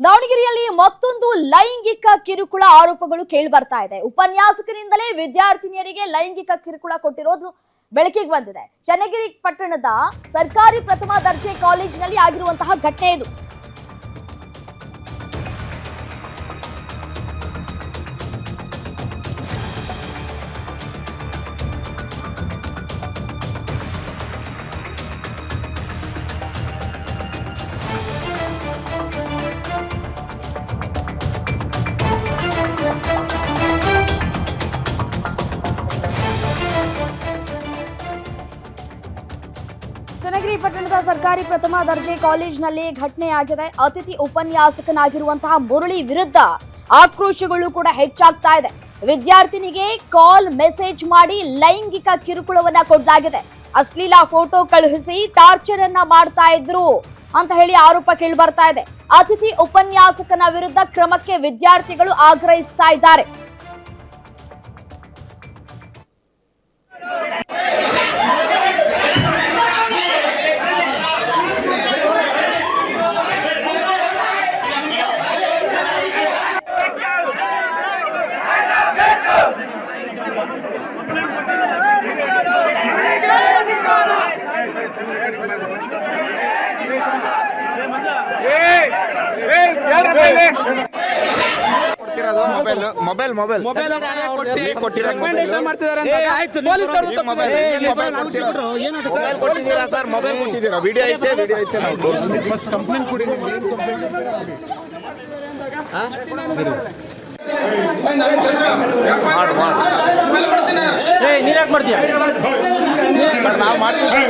ದಾವಣಗೆರೆಯಲ್ಲಿ ಮತ್ತೊಂದು ಲೈಂಗಿಕ ಕಿರುಕುಳ ಆರೋಪಗಳು ಕೇಳಿ ಬರ್ತಾ ಇದೆ. ಉಪನ್ಯಾಸಕರಿಂದಲೇ ವಿದ್ಯಾರ್ಥಿನಿಯರಿಗೆ ಲೈಂಗಿಕ ಕಿರುಕುಳ ಕೊಟ್ಟಿರೋದು ಬೆಳಕಿಗೆ ಬಂದಿದೆ. ಚನ್ನಗಿರಿ ಪಟ್ಟಣದ ಸರ್ಕಾರಿ ಪ್ರಥಮ ದರ್ಜೆ ಕಾಲೇಜಿನಲ್ಲಿ ಆಗಿರುವಂತಹ ಘಟನೆ ಇದು. ಚನ್ನಗಿರಿ ಪಟ್ಟಣದ ಸರ್ಕಾರಿ ಪ್ರಥಮ ದರ್ಜೆ ಕಾಲೇಜಿನಲ್ಲಿ ಘಟನೆಯಾಗಿದೆ. ಅತಿಥಿ ಉಪನ್ಯಾಸಕನಾಗಿರುವಂತಹ ಮುರಳಿ ವಿರುದ್ಧ ಆಕ್ರೋಶಗಳು ಕೂಡ ಹೆಚ್ಚಾಗ್ತಾ ಇದೆ. ವಿದ್ಯಾರ್ಥಿನಿಗೆ ಕಾಲ್ ಮೆಸೇಜ್ ಮಾಡಿ ಲೈಂಗಿಕ ಕಿರುಕುಳವನ್ನ ಕೊಡಲಾಗಿದೆ. ಅಶ್ಲೀಲ ಫೋಟೋ ಕಳುಹಿಸಿ ಟಾರ್ಚರ್ ಅನ್ನ ಮಾಡ್ತಾ ಇದ್ರು ಅಂತ ಹೇಳಿ ಆರೋಪ ಕೇಳಿ ಬರ್ತಾ ಇದೆ. ಅತಿಥಿ ಉಪನ್ಯಾಸಕನ ವಿರುದ್ಧ ಕ್ರಮಕ್ಕೆ ವಿದ್ಯಾರ್ಥಿಗಳು ಆಗ್ರಹಿಸ್ತಾ ಇದ್ದಾರೆ. ಮೊಬೈಲ್ ಕೊಟ್ಟಿದ್ದೀರಾ ಸರ್? ಮೊಬೈಲ್ ಕೊಟ್ಟಿದ್ದೀರಾ? ವಿಡಿಯೋ ಐತೆ ಕಂಪ್ಲೇಂಟ್ ಕೊಡಿ. ನೀರ್ಯಾಕ್ ಮಾಡ್ತೀಯ? ನಾವು ಮಾಡ್ತೀವಿ.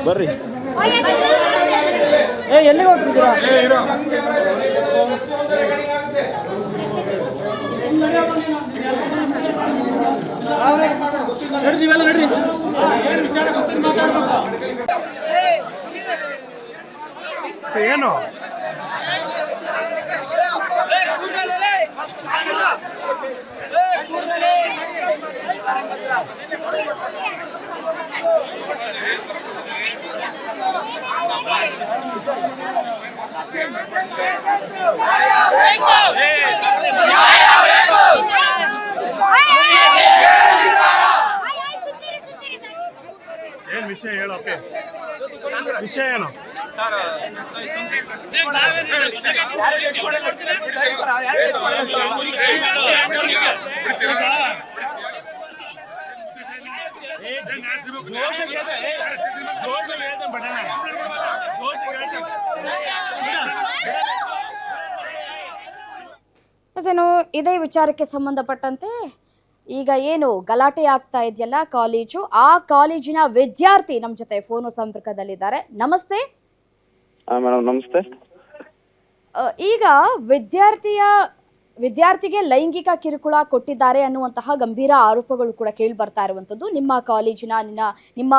ಬರ್ರಿ. ಎಲ್ಲಿಗೆ ಹೋಗ್ತಿದ್ದೀರಾ? ನಡ್ರಿ, ನೀವೆಲ್ಲ ನಡ್ರಿ. ಏನು ಏನ್ ವಿಷಯ ಹೇಳೋಕೆ? ವಿಷಯ ಏನು? ಏನು ಇದೇ ವಿಚಾರಕ್ಕೆ ಸಂಬಂಧಪಟ್ಟಂತೆ ಈಗ ಏನು ಗಲಾಟೆ ಆಗ್ತಾ ಇದೆಯಲ್ಲ ಕಾಲೇಜು, ಆ ಕಾಲೇಜಿನ ವಿದ್ಯಾರ್ಥಿ ನಮ್ಮ ಜೊತೆ ಫೋನ್ ಸಂಪರ್ಕದಲ್ಲಿದ್ದಾರೆ. ನಮಸ್ತೆ ಮೇಡಮ್. ನಮಸ್ತೆ. ಈಗ ವಿದ್ಯಾರ್ಥಿಗೆ ಲೈಂಗಿಕ ಕಿರುಕುಳ ಕೊಟ್ಟಿದ್ದಾರೆ ಅನ್ನುವಂತಹ ಗಂಭೀರ ಆರೋಪಗಳು ಕೂಡ ಕೇಳಿ ಬರ್ತಾ ಇರುವಂತದ್ದು ನಿಮ್ಮ ಕಾಲೇಜಿನ ನಿಮ್ಮ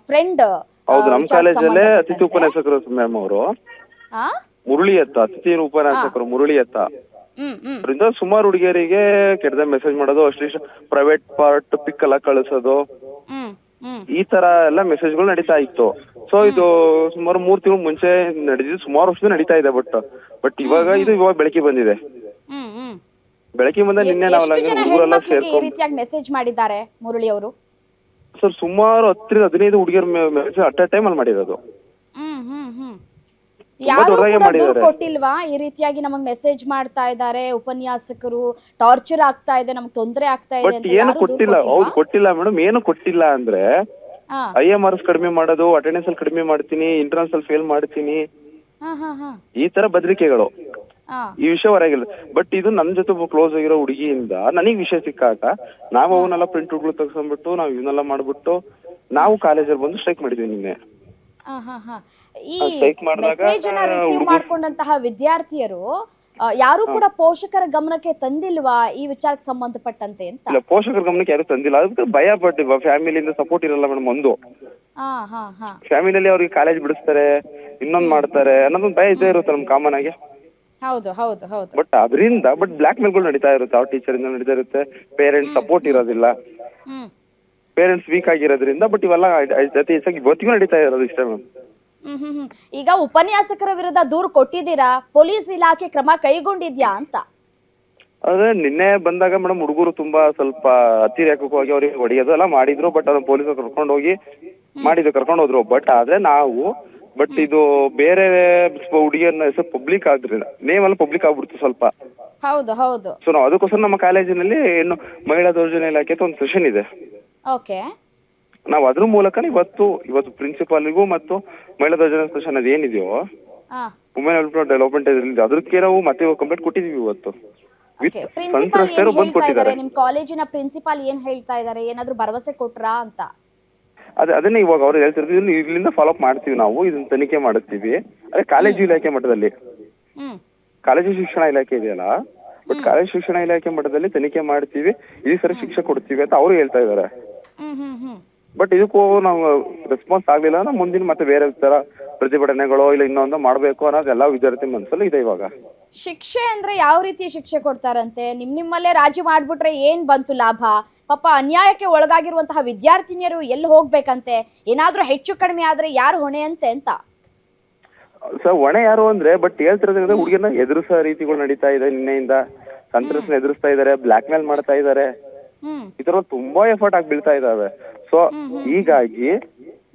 ಫ್ರೆಂಡ್. ಹೌದು, ನಮ್ಮ ಕಾಲೇಜಲ್ಲೇ ಅತಿಥಿ ಉಪನ್ಯಾಸಕರು ಮ್ಯಾಮ್ ಅವರು ಮುರಳಿ ಅತ್ತ, ಅತಿಥಿ ಉಪನ್ಯಾಸಕರು ಮುರಳಿ ಅತ್ತ. ಅದರಿಂದ ಸುಮಾರು ಹುಡುಗಿಯರಿಗೆ ಕೆಟ್ಟದ ಮೆಸೇಜ್ ಮಾಡೋದು, ಅಷ್ಟೇ ಪ್ರೈವೇಟ್ ಪಾರ್ಟ್ ಪಿಕ್ ಎಲ್ಲ ಕಳಿಸೋದು, ಈ ತರ ಎಲ್ಲ ಮೆಸೇಜ್ಗಳು ನಡೀತಾ ಇತ್ತು. ಸೊ ಇದು ಸುಮಾರು 3 ತಿಂಗಳು ಮುಂಚೆ ನಡೆದಿದ್ದು, ಸುಮಾರು ವರ್ಷ ನಡೀತಾ ಇದೆ. ಬಟ್ ಇವಾಗ ಬೆಳಕಿಗೆ ಬಂದಿದೆ. ಬೆಳಕಿಗೆ ಬಂದ ನಿನ್ನೆ ನಾವೆಲ್ಲ ಸೇರ್ಕೊಂಡು ಮೆಸೇಜ್ ಮಾಡಿದ್ದಾರೆ ಮುರಳಿ ಅವರು. ಸರ್ ಸುಮಾರು 10 ರಿಂದ 15 ಹುಡುಗಿಯರ ಮೆಸೇಜ್ ಅಟ್ ಅ ಟೈಮ್ ಅಲ್ಲಿ ಮಾಡಿರೋದು. ಯಾರು ಕೊಟ್ಟಿಲ್ವಾ? ಈ ರೀತಿಯಾಗಿ ನಮಗ್ ಮೆಸೇಜ್ ಮಾಡ್ತಾ ಇದ್ದಾರೆ ಉಪನ್ಯಾಸಕರು, ಟಾರ್ಚರ್ ಆಗ್ತಾ ಇದೆ, ನಮಗ್ ತೊಂದರೆ ಆಗ್ತಾ ಇದೆ ಅಂತ ಏನು ಕೊಟ್ಟಿಲ್ಲ. ಹೌದು, ಕೊಟ್ಟಿಲ್ಲ ಮೇಡಮ್. ಏನು ಕೊಟ್ಟಿಲ್ಲ ಅಂದ್ರೆ IMRs ಕಡಿಮೆ ಮಾಡೋದು, ಅಟೆಂಡೆನ್ಸ್ ಅಲ್ಲಿ ಕಡಿಮೆ ಮಾಡ್ತೀನಿ, ಇಂಟರ್ನಲ್ಸ್ ಅಲ್ಲಿ ಫೇಲ್ ಮಾಡ್ತೀನಿ, ಈ ತರ ಬೆದರಿಕೆಗಳು. ಈ ವಿಷಯ ಹೊರಗಿಲ್ಲ. ಬಟ್ ಇದು ನನ್ ಜೊತೆ ಕ್ಲೋಸ್ ಆಗಿರೋ ಹುಡುಗಿಯಿಂದ ನನಗ್ ವಿಷಯ ಸಿಕ್ಕಾಗ ನಾವು ಅವನ್ನೆಲ್ಲ ಪ್ರಿಂಟ್ ಔಟ್ಗಳು ತೆಗೆಸ್ಕೊಂಡ್ಬಿಟ್ಟು ನಾವು ಇವನ್ನೆಲ್ಲ ಮಾಡ್ಬಿಟ್ಟು ನಾವು ಕಾಲೇಜಲ್ಲಿ ಬಂದು ಸ್ಟ್ರೈಕ್ ಮಾಡಿದ್ವಿ ನಿನ್ನೆ. ಈ ಮೆಸೇಜ್ ಅನ್ನ ರಿಸೀವ್ ಮಾಡ್ಕೊಂಡಂತಹ ವಿದ್ಯಾರ್ಥಿಯರು ಯಾರು ಕೂಡ ಪೋಷಕರ ಗಮನಕ್ಕೆ ತಂದಿಲ್ವಾ ಈ ವಿಚಾರಕ್ಕೆ ಸಂಬಂಧಪಟ್ಟಂತೆ ಅಂತ? ಇಲ್ಲ, ಪೋಷಕರ ಗಮನಕ್ಕೆ ಯಾರು ತಂದಿಲ್ಲ. ಅದಕ್ಕೆ ಭಯ ಪಟ್ಟಿಲ್ವಾ? ಫ್ಯಾಮಿಲಿಯಿಂದ ಸಪೋರ್ಟ್ ಇರಲ್ಲ ಮೇಡಮ್. ಒಂದು ಫ್ಯಾಮಿಲಿಯಲ್ಲಿ ಅವ್ರಿಗೆ ಕಾಲೇಜ್ ಬಿಡಿಸ್ತಾರೆ, ಇನ್ನೊಂದ್ ಮಾಡ್ತಾರೆ ಅನ್ನೋದೊಂದು ಭಯ ಇದ್ದೇ ಇರುತ್ತೆ ನಮ್ ಕಾಮನ್ ಆಗಿ. ಹೌದು ಹೌದು ಹೌದು. ಬಟ್ ಅದರಿಂದ ಬ್ಲಾಕ್ ಮೇಲ್ಗಳು ನಡೀತಾ ಇರುತ್ತೆ, ಯಾವ ಟೀಚರ್ ಇಂದ ನಡೀತಾ ಇರುತ್ತೆ, ಪೇರೆಂಟ್ಸ್ ಸಪೋರ್ಟ್ ಇರೋದಿಲ್ಲ, ಹ್ಮ್ ಪೇರೆಂಟ್ಸ್ ವೀಕ್ ಆಗಿರೋದ್ರಿಂದ. ಬಟ್ ಇವೆಲ್ಲ ಅತಿ ಹೆಚ್ಚಾಗಿ ಇವತ್ತಿಗೂ ನಡೀತಾ ಇರೋದು ಇಷ್ಟೇ ಮ್ಯಾಮ್. ಈಗ ಉಪನ್ಯಾಸಕರ ವಿರುದ್ಧ ದೂರು ಕೊಟ್ಟಿದ್ದೀರಾ, ಪೊಲೀಸ್ ಇಲಾಖೆ ಕ್ರಮ ಕೈಗೊಂಡಿದ್ಯಾ ಅಂತ? ಅದೇ ನಿನ್ನೆ ಬಂದಾಗ ಮೇಡಮ್ ಹುಡುಗರು ತುಂಬಾ ಸ್ವಲ್ಪ ಅತಿರೇಕವಾಗಿ ಅವ್ರಿಗೆ ಹೊಡೆಯೋದು ಎಲ್ಲ ಮಾಡಿದ್ರು. ಬಟ್ ಅದನ್ನ ಪೊಲೀಸರು ಕರ್ಕೊಂಡು ಹೋಗಿ ಕರ್ಕೊಂಡು ಹೋದ್ರು. ಬಟ್ ಆದ್ರೆ ನಾವು ಇದು ಬೇರೆ ಹುಡುಗಿಯನ್ನ ಹೆಸರು ಪಬ್ಲಿಕ್ ಆದ್ರಿಂದ ನೇಮ್ ಎಲ್ಲ ಪಬ್ಲಿಕ್ ಆಗ್ಬಿಡ್ತು ಸ್ವಲ್ಪ. ಹೌದು ಹೌದು. ಸೊ ನಾವು ಅದಕ್ಕೋಸ್ಕರ ನಮ್ಮ ಕಾಲೇಜಿನಲ್ಲಿ ಇನ್ನು ಮಹಿಳಾ ದೌರ್ಜನ್ಯ ಇಲಾಖೆ ಅಂತ ಒಂದು ಸೆಷನ್ ಇದೆ. ಓಕೆ. ನಾವು ಅದ್ರ ಮೂಲಕ ಇವತ್ತು ಪ್ರಿನ್ಸಿಪಾಲ್ಗೂ ಮತ್ತು ಮಹಿಳಾ ದೌರ್ಜನ್ಯ ಸೆಷನ್ ಅದೇನಿದೆಯೋ ವುಮೆನ್ ಡೆವಲಪ್ಮೆಂಟ್ ಅದಕ್ಕೆ ನಾವು ಮತ್ತೆ ಕಂಪ್ಲೇಂಟ್ ಕೊಟ್ಟಿದೀವಿ ಇವತ್ತು. ಪ್ರಿನ್ಸಿಪಾಲ್ ಏನ್ ಹೇಳ್ತಾ ಇದ್ದಾರೆ? ನಿಮ್ ಕಾಲೇಜಿನ ಪ್ರಿನ್ಸಿಪಾಲ್ ಏನ್ ಹೇಳ್ತಾ ಇದ್ದಾರೆ? ಏನಾದ್ರು ಭರವಸೆ ಕೊಟ್ರಾ ಅಂತ? ಅದನ್ನೇ ಇವಾಗ ಅವ್ರು ಹೇಳ್ತಿರ್ತೀವಿ, ಇಲ್ಲಿಂದ ಫಾಲೋ ಅಪ್ ಮಾಡ್ತೀವಿ, ನಾವು ಇದನ್ನ ತನಿಖೆ ಮಾಡುತ್ತೀವಿ. ಅದೇ ಕಾಲೇಜು ಇಲಾಖೆ ಮಟ್ಟದಲ್ಲಿ, ಕಾಲೇಜು ಶಿಕ್ಷಣ ಇಲಾಖೆ ಇದೆಯಲ್ಲ, ಬಟ್ ಕಾಲೇಜು ಶಿಕ್ಷಣ ಇಲಾಖೆ ಮಟ್ಟದಲ್ಲಿ ತನಿಖೆ ಮಾಡ್ತೀವಿ, ಈ ಸರಿ ಶಿಕ್ಷೆ ಕೊಡ್ತೀವಿ ಅಂತ ಅವರು ಹೇಳ್ತಾ ಇದಾರೆ. ಬಟ್ ಇದಕ್ಕೂ ನಾವು ರೆಸ್ಪಾನ್ಸ್ ಆಗ್ಲಿಲ್ಲ ಅಂದ್ರೆ ಮುಂದಿನ ಮತ್ತೆ ಬೇರೆ ತರ ಪ್ರತಿಭಟನೆಗಳು ಇಲ್ಲ ಇನ್ನೊಂದು ಮಾಡ್ಬೇಕು ಅನ್ನೋದು ಎಲ್ಲ ವಿದ್ಯಾರ್ಥಿ ಮನಸ್ಸಲ್ಲಿ ಇದೆ ಇವಾಗ. ಶಿಕ್ಷೆ ಅಂದ್ರೆ ಯಾವ ರೀತಿ ಶಿಕ್ಷೆ ಕೊಡ್ತಾರಂತೆ? ನಿಮ್ಮಲ್ಲೇ ರಾಜಿ ಮಾಡ್ಬಿಟ್ರೆ ಏನ್ ಬಂತು ಲಾಭ? ಪಾಪ ಅನ್ಯಾಯಕ್ಕೆ ಒಳಗಾಗಿರುವಂತಹ ವಿದ್ಯಾರ್ಥಿನಿಯರು ಎಲ್ಲಿ ಹೋಗ್ಬೇಕಂತೆ? ಏನಾದ್ರೂ ಹೆಚ್ಚು ಕಡಿಮೆ ಆದ್ರೆ ಯಾರು ಹೊಣೆ ಅಂತೆ ಅಂತ? ಸರ್ ಹೊಣೆ ಯಾರು ಅಂದ್ರೆ ಬಟ್ ಹೇಳ್ತಿರೋದ್ರಿಂದ ಹುಡುಗಿಯನ್ನ ಎದುರಿಸೋ ರೀತಿಗಳು ನಡೀತಾ ಇದೆ. ನಿನ್ನೆಯಿಂದ ಸಂತ್ರಸ್ತನ ಎದುರಿಸ್ತಾ ಇದಾರೆ, ಬ್ಲಾಕ್ ಮೇಲ್ ಮಾಡ್ತಾ ಇದಾರೆ, ಈ ತರ ತುಂಬಾ ಎಫರ್ಟ್ ಆಗಿ ಬೀಳ್ತಾ ಇದಾವೆ. ಸೊ ಹೀಗಾಗಿ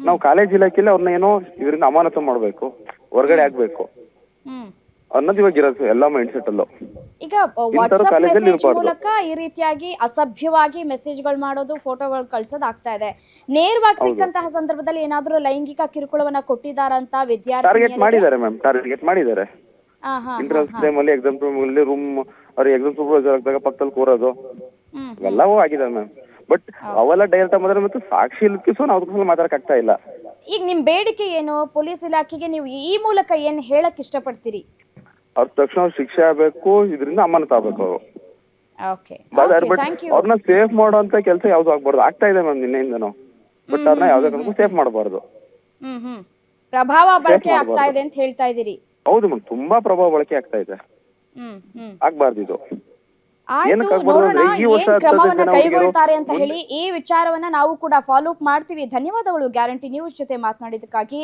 ನಾವು ಕಾಲೇಜ್ ಇಲಾಖೆಯಲ್ಲಿ ಅವ್ರನ್ನ ಏನೋ ಇದರಿಂದ ಅಮಾನತು ಮಾಡ್ಬೇಕು, ಹೊರಗಡೆ ಆಗ್ಬೇಕು ಅನ್ನೋದು ಇವಾಗ ಇರೋದು ಎಲ್ಲ ಮೈಂಡ್ ಸೆಟ್ ಅಲ್ಲೂ. ಈಗ ವಾಟ್ಸ್ಆಪ್ ಮೆಸೇಜ್ ಮೂಲಕ ಈ ರೀತಿಯಾಗಿ ಅಸಭ್ಯವಾಗಿ ಮೆಸೇಜ್ಗಳು ಮಾಡೋದು, ಫೋಟೋಗಳು ಕಳ್ಸೋದು ಆಗ್ತಾ ಇದೆ. ನೇರವಾಗಿ ಸಿಕ್ಕಂತಹ ಸಂದರ್ಭದಲ್ಲಿ ಏನಾದ್ರೂ ಲೈಂಗಿಕ ಕಿರುಕುಳವನ್ನ ಕೊಟ್ಟಿದಾರಂತ ವಿದ್ಯಾರ್ಥಿ? ಟಾರ್ಗೆಟ್ ಮಾಡಿದ್ದಾರೆ ಮ್ಯಾಮ್, ಟಾರ್ಗೆಟ್ ಮಾಡಿದ್ದಾರೆ. ಇಂಟ್ರೆನ್ಸ್ ಟೈಮ್ ಅಲ್ಲಿ ಎಕ್ಸಾಮ್ ಅಲ್ಲಿ ರೂಮ್ ಅವ್ರಿಗೆ ಎಕ್ಸಾಮ್ ಸೂಪರ್ವೈಸರ್ ಆಗಿದ್ದಾಗ ಪಕ್ಕದಲ್ಲಿ ಕೂರೋದು ಎಲ್ಲವೂ ಆಗಿದೆ ಮ್ಯಾಮ್. ಬಟ್ ಅವೆಲ್ಲ ಡೈರೆಕ್ಟ್ ಮಾಡಿದ್ರೆ ಮತ್ತೆ ಸಾಕ್ಷಿ ಇಲ್ಲಕ್ಕೆ ಸೊ ನಾವು ಅದಕ್ಕೋಸ್ಕರ ಮಾತಾಡಕ್ ಆಗ್ತಾ ಇಲ್ಲ. ಈಗ ನಿಮ್ ಬೇಡಿಕೆ ಏನು? ಪೊಲೀಸ್ ಇಲಾಖೆಗೆ ನೀವು ಈ ಮೂಲಕ ಏನ್ ಹೇಳಕ್ ಇಷ್ಟಪಡ್ತೀರಿ? ಅವ್ರ ತಕ್ಷಣ ಶಿಕ್ಷೆ ಆಗ್ಬೇಕು, ಇದರಿಂದ ಅಮಾನತ್ ಆಗ್ಬೇಕು ಅವರು. ಅವ್ರನ್ನ ಸೇಫ್ ಮಾಡುವಂತ ಕೆಲಸ ಯಾವ್ದು ಆಗ್ಬಾರ್ದು, ಆಗ್ತಾ ಇದೆ ಮ್ಯಾಮ್ ನಿನ್ನೆಯಿಂದನು. ಬಟ್ ಅವ್ರನ್ನ ಯಾವ್ದೇ ಕಾರಣಕ್ಕೂ ಸೇಫ್ ಮಾಡಬಾರ್ದು. ಪ್ರಭಾವ ಬಳಕೆ ಆಗ್ತಾ ಇದೆ ಅಂತ ಹೇಳ್ತಾ ಇದೀರಿ? ಹೌದು ಮ್ಯಾಮ್, ತುಂಬಾ ಪ್ರಭಾವ ಬಳಕೆ ಆಗ್ತಾ ಇದೆ, ಆಗ್ಬಾರ್ದು ಇದು. ಆಯ್ತು, ನೋಡೋಣ ಏನ್ ಕ್ರಮವನ್ನ ಕೈಗೊಳ್ತಾರೆ ಅಂತ ಹೇಳಿ. ಈ ವಿಚಾರವನ್ನ ನಾವು ಕೂಡ ಫಾಲೋ ಅಪ್ ಮಾಡ್ತೀವಿ. ಧನ್ಯವಾದಗಳು ಗ್ಯಾರಂಟಿ ನ್ಯೂಸ್ ಜೊತೆ ಮಾತನಾಡಿದಕ್ಕಾಗಿ.